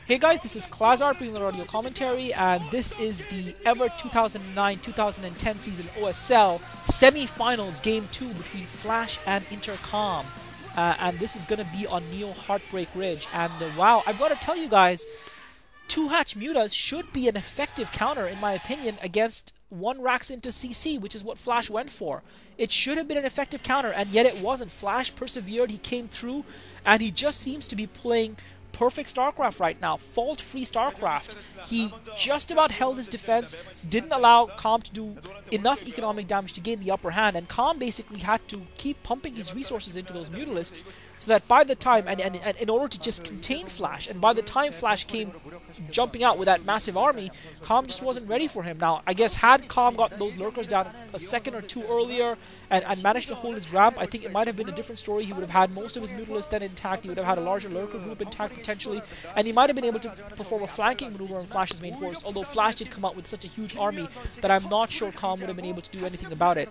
Hey guys, this is Klazart bringing the audio commentary, and this is the ever 2009-2010 season OSL semi-finals game 2 between Flash and Intercom. And this is going to be on Neo Heartbreak Ridge. And wow, I've got to tell you guys, 2-hatch mutas should be an effective counter, in my opinion, against 1 racks into CC, which is what Flash went for. It should have been an effective counter, and yet it wasn't. Flash persevered, he came through, and he just seems to be playing perfect StarCraft right now, fault-free StarCraft. He just about held his defense, didn't allow Calm to do enough economic damage to gain the upper hand, and Calm basically had to keep pumping his resources into those Mutalisks so that by the time, and in order to just contain Flash, and by the time Flash came jumping out with that massive army, Calm just wasn't ready for him. Now, I guess had Calm gotten those lurkers down a second or two earlier and managed to hold his ramp, I think it might have been a different story. He would have had most of his Mutalisks then intact, he would have had a larger lurker group intact potentially, and he might have been able to perform a flanking maneuver on Flash's main force, although Flash did come out with such a huge army that I'm not sure Calm would have been able to do anything about it.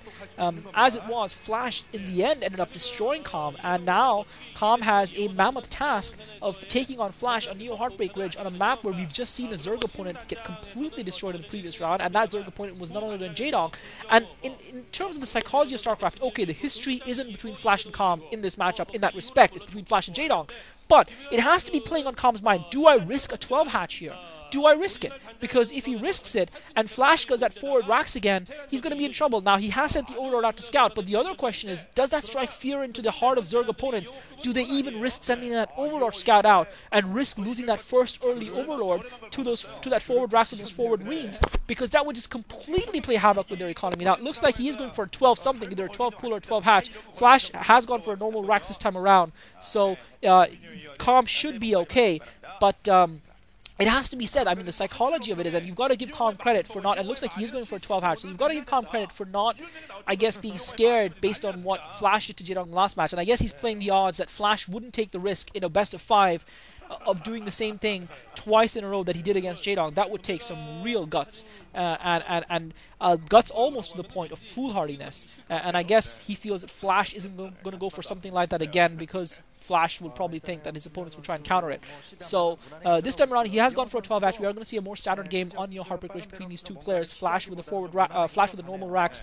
As it was, Flash in the end ended up destroying Calm, and now Calm has a mammoth task of taking on Flash on Neo Heartbreak Ridge on a map where we've just seen a Zerg opponent get completely destroyed in the previous round, and that Zerg opponent was none other than Jaedong. And in terms of the psychology of StarCraft, okay, the history isn't between Flash and Calm in this matchup in that respect, it's between Flash and Jaedong. But it has to be playing on Calm's mind. Do I risk a 12-hatch here? Do I risk it? Because if he risks it and Flash goes at forward racks again, he's going to be in trouble. Now, he has sent the Overlord out to scout, but the other question is, does that strike fear into the heart of Zerg opponents? Do they even risk sending that Overlord scout out and risk losing that first early Overlord to that forward racks or those forward greens? Because that would just completely play havoc with their economy. Now, it looks like he is going for a 12-something, either a 12 pull or 12 hatch. Flash has gone for a normal racks this time around, so Calm should be okay, but it has to be said, I mean, the psychology of it is that you've got to give Calm credit for not, and it looks like he's going for a 12 hatch, so you've got to give Calm credit for not, I guess, being scared based on what Flash did to Jaedong in the last match, and I guess he's playing the odds that Flash wouldn't take the risk in a best of 5 of doing the same thing twice in a row that he did against Jaedong. That would take some real guts, and guts almost to the point of foolhardiness, and I guess he feels that Flash isn't going to go for something like that again because Flash would probably think that his opponents will try and counter it. So this time around, he has gone for a 12 hatch. We are going to see a more standard game on Neo Heartbreak Ridge between these two players. Flash with the normal racks,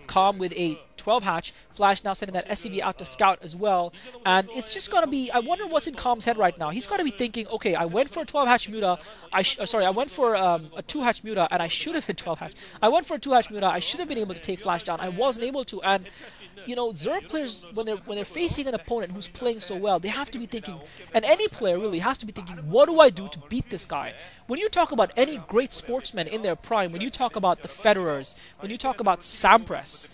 Calm with a 12 hatch. Flash now sending that SCV out to scout as well, and it's just gonna be, I wonder what's in Calm's head right now. He's got to be thinking, okay, I went for a 12 hatch muta, I went for a 2 hatch muta, and I should have hit 12 hatch. I went for a 2 hatch muta, I should have been able to take Flash down. I wasn't able to, and you know, Zerg players, when they're facing an opponent who's playing so well, they have to be thinking, and any player really has to be thinking, what do I do to beat this guy? When you talk about any great sportsmen in their prime, when you talk about the Federers, when you talk about Sampras,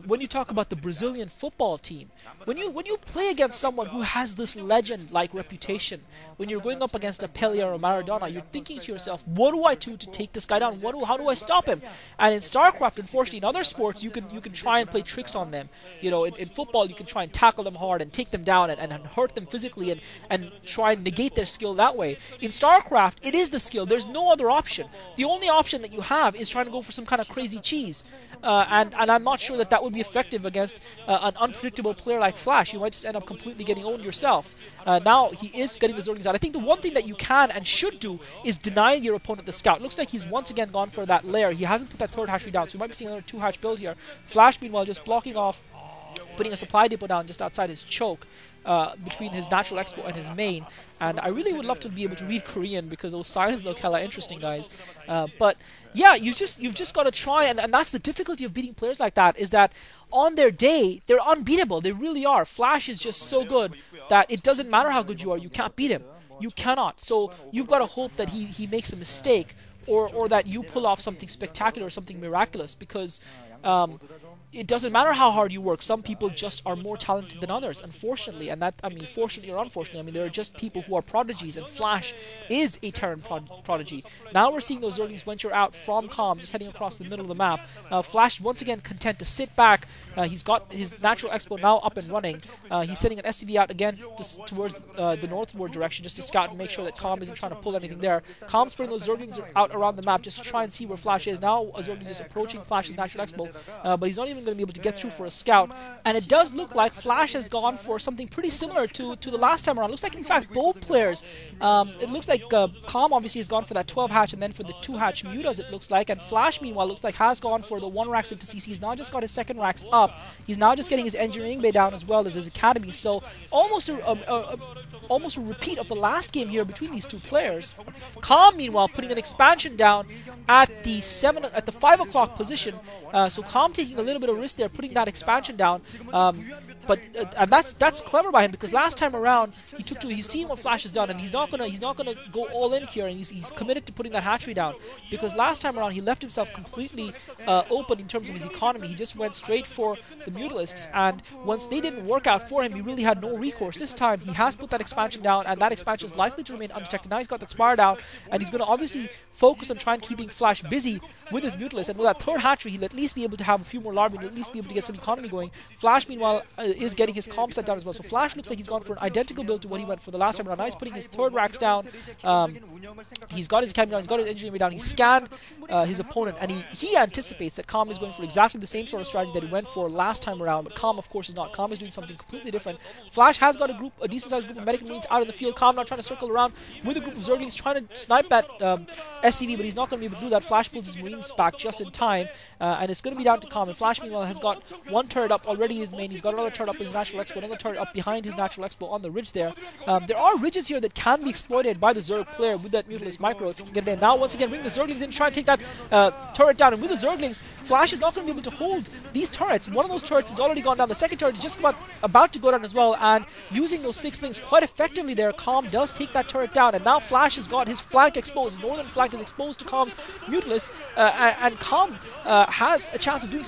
when you talk about the Brazilian football team, when you play against someone who has this legend-like reputation, when you're going up against a Pelé or a Maradona, you're thinking to yourself, what do I do to take this guy down? How do I stop him? And in StarCraft, unfortunately, in other sports, you can try and play tricks on them. You know, in football, you can try and tackle them hard and take them down and hurt them physically and try and negate their skill that way. In StarCraft, it is the skill. There's no other option. The only option that you have is trying to go for some kind of crazy cheese. And I'm not sure that would be effective against an unpredictable player like Flash. You might just end up completely getting owned yourself. Now he is getting the Zerglings out. I think the one thing that you can and should do is deny your opponent the scout. Looks like he's once again gone for that lair. He hasn't put that 3rd hatchery down, so we might be seeing another 2 hatch build here. Flash, meanwhile, just blocking off, putting a supply depot down just outside his choke, between his natural expo and his main. And I really would love to be able to read Korean because those signs look hella interesting, guys. But yeah, you've just got to try, and that's the difficulty of beating players like that, is that on their day, they're unbeatable. They really are. Flash is just so good that it doesn't matter how good you are, you can't beat him. You cannot. So you've got to hope that he makes a mistake, or that you pull off something spectacular or something miraculous, because it doesn't matter how hard you work. Some people just are more talented than others, unfortunately. And that, I mean, fortunately or unfortunately, I mean, there are just people who are prodigies, and Flash is a Terran prodigy. Now we're seeing those Zerglings venture out from Calm, just heading across the middle of the map. Flash, once again, content to sit back. He's got his natural expo now up and running. He's sending an SCV out again towards the northward direction, just to scout and make sure that Calm isn't trying to pull anything there. Calm's putting those Zerglings out around the map just to try and see where Flash is. Now a Zergling is approaching Flash's natural expo, but he's not even going to be able to get through for a scout. And it does look like Flash has gone for something pretty similar to the last time around. Looks like, in fact, both players, it looks like Calm obviously has gone for that 12 hatch and then for the 2 hatch mutas, it looks like. And Flash, meanwhile, looks like has gone for the 1 racks into CC. He's now just got his 2nd racks up. He's now just getting his engineering bay down as well as his academy. So almost a repeat of the last game here between these two players. Calm, meanwhile, putting an expansion down at the 5 o'clock position. So Calm taking a little bit of risk there, putting that expansion down. But and that's clever by him, because last time around he took to, he's seen what Flash has done, and he's not gonna go all in here, and he's committed to putting that hatchery down, because last time around he left himself completely open in terms of his economy. He just went straight for the Mutalisks, and once they didn't work out for him, he really had no recourse. This time he has put that expansion down, and that expansion is likely to remain undetected. Now he's got that spire down, and he's going to obviously focus on trying keeping Flash busy with his Mutalisk, and with that 3rd hatchery he'll at least be able to have a few more larvae, he'll at least be able to get some economy going. Flash, meanwhile, is getting his comp set down as well. So Flash looks like he's gone for an identical build to what he went for the last time around. Now he's putting his 3rd racks down. He's got his academy down, he's got his engineering down, he scanned his opponent, and he anticipates that Calm is going for exactly the same sort of strategy that he went for last time around, but Calm, of course, is not. Calm is doing something completely different. Flash has got a decent sized group of medic marines out in the field. Calm now trying to circle around with a group of Zerglings, trying to snipe that SCV, but he's not going to be able to do that. Flash pulls his marines back just in time, and it's going to be down to Calm. And Flash, meanwhile, has got 1 turret up already in his main. He's got another turret up in his natural expo, another turret up behind his natural expo on the ridge there. There are ridges here that can be exploited by the Zerg player with that Mutalisk micro if he can get it in. Now, once again, bring the Zerglings in, try and take that turret down, and with the Zerglings, Flash is not going to be able to hold these turrets. One of those turrets has already gone down. The 2nd turret is just about to go down as well, and using those 6 slings quite effectively there, Calm does take that turret down, and now Flash has got his flank exposed. His northern flank is exposed to Calm's Mutalisk, and Calm has a chance of doing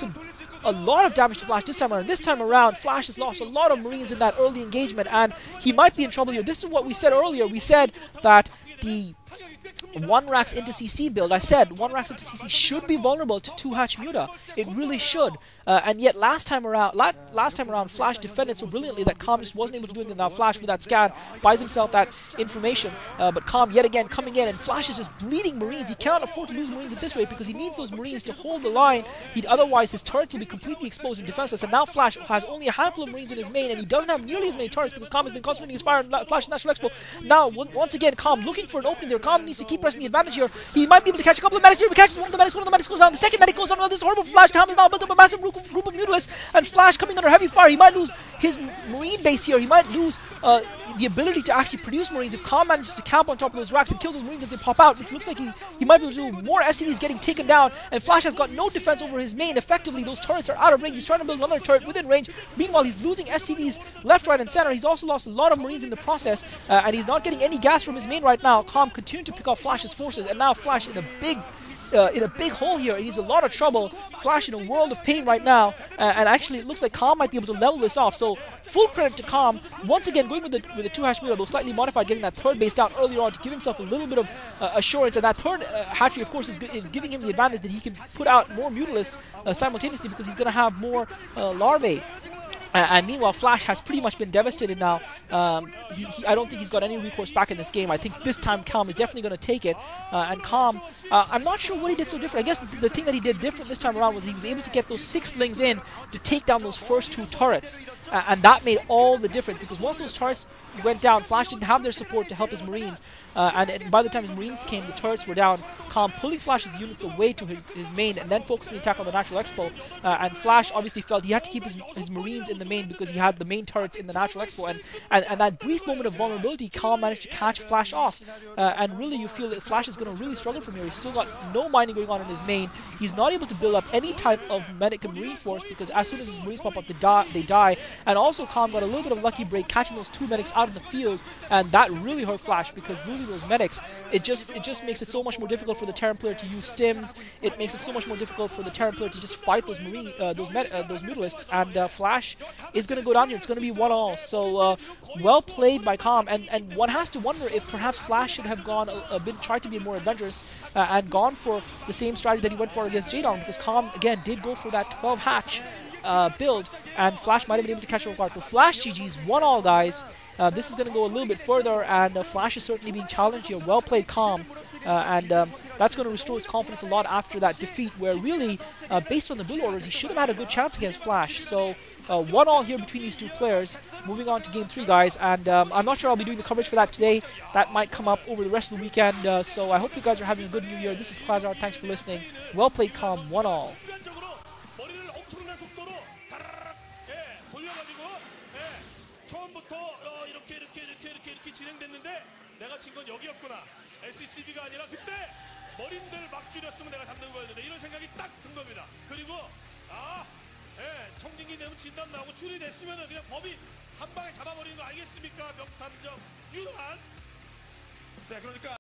a lot of damage to Flash this time around. This time around, Flash has lost a lot of marines in that early engagement, and he might be in trouble here. This is what we said earlier. We said that the 1 racks into CC build, I said 1 racks into CC should be vulnerable to 2 hatch muta. It really should. And yet last time around, Flash defended so brilliantly that Calm just wasn't able to do anything. Now Flash, with that scan, buys himself that information, but Calm yet again coming in, and Flash is just bleeding marines. He cannot afford to lose marines at this rate, because he needs those marines to hold the line. Otherwise his turrets will be completely exposed and defenseless, and now Flash has only a handful of marines in his main, and he doesn't have nearly as many turrets because Calm has been concentrating his fire on Flash's National Expo. Now, once again, Calm looking for an opening there. Calm needs to keep pressing the advantage here. He might be able to catch a couple of medics here. He catches one of the medics goes down. The 2nd medic goes down. Well, this is horrible for Flash. Calm has now built up a massive group of Mutalisks, and Flash coming under heavy fire. He might lose his marine base here. He might lose the ability to actually produce marines if Calm manages to camp on top of those racks and kills those marines as they pop out, which looks like he might be able to do. More SCVs getting taken down, and Flash has got no defense over his main. Effectively, those turrets are out of range. He's trying to build another turret within range. Meanwhile, he's losing SCVs left, right, and center. He's also lost a lot of marines in the process, and he's not getting any gas from his main right now. Calm continuing to pick off Flash's forces, and now Flash in a big hole here, and he's in a lot of trouble. Flash in a world of pain right now, and actually it looks like Calm might be able to level this off. So full credit to Calm, once again going with the 2 hatch muta, though slightly modified, getting that 3rd base down earlier on to give himself a little bit of assurance, and that 3rd hatchery, of course, is giving him the advantage that he can put out more Mutalisks simultaneously, because he's going to have more larvae. And meanwhile, Flash has pretty much been devastated now. I don't think he's got any recourse back in this game. I think this time Calm is definitely going to take it. And Calm, I'm not sure what he did so different. I guess the thing that he did different this time around was he was able to get those 6 slings in to take down those first 2 turrets. And that made all the difference, because once those turrets went down, Flash didn't have their support to help his marines. And by the time his marines came, the turrets were down. Calm pulling Flash's units away to his main, and then focusing the attack on the natural expo. And Flash obviously felt he had to keep his marines in the main, because he had the main turrets in the natural expo. And that brief moment of vulnerability, Calm managed to catch Flash off. And really, you feel that Flash is going to really struggle from here. He's still got no mining going on in his main. He's not able to build up any type of medic and marine force, because as soon as his marines pop up, they die. And also, Calm got a little bit of lucky break, catching those 2 medics out in the field, and that really hurt Flash, because losing those medics, it just makes it so much more difficult for the Terran player to use stims. It makes it so much more difficult for the Terran player to just fight those Mutalisks, and Flash is going to go down here. It's going to be 1-all. So well played by Calm, and one has to wonder if perhaps Flash should have gone tried to be more adventurous and gone for the same strategy that he went for against J-Dong, because Calm again did go for that 12 hatch build, and Flash might have been able to catch him apart. So Flash GG's 1-all, guys. this is going to go a little bit further, and Flash is certainly being challenged here. Well played, Calm, and that's going to restore his confidence a lot after that defeat, where really, based on the build orders, he should have had a good chance against Flash. So 1-all here between these two players. Moving on to Game 3, guys, and I'm not sure I'll be doing the coverage for that today. That might come up over the rest of the weekend, so I hope you guys are having a good New Year. This is Klazart. Thanks for listening. Well played, Calm. 1-all. 진행됐는데 내가 친 건 여기였구나. SCB가 아니라 그때 머린들 막 줄였으면 내가 잡는 거였는데 이런 생각이 딱 든 겁니다. 그리고 청진기 내면 진단 나오고 추리됐으면 그냥 법이 한 방에 잡아버리는 거 알겠습니까? 명탐정 유한. 네, 그러니까.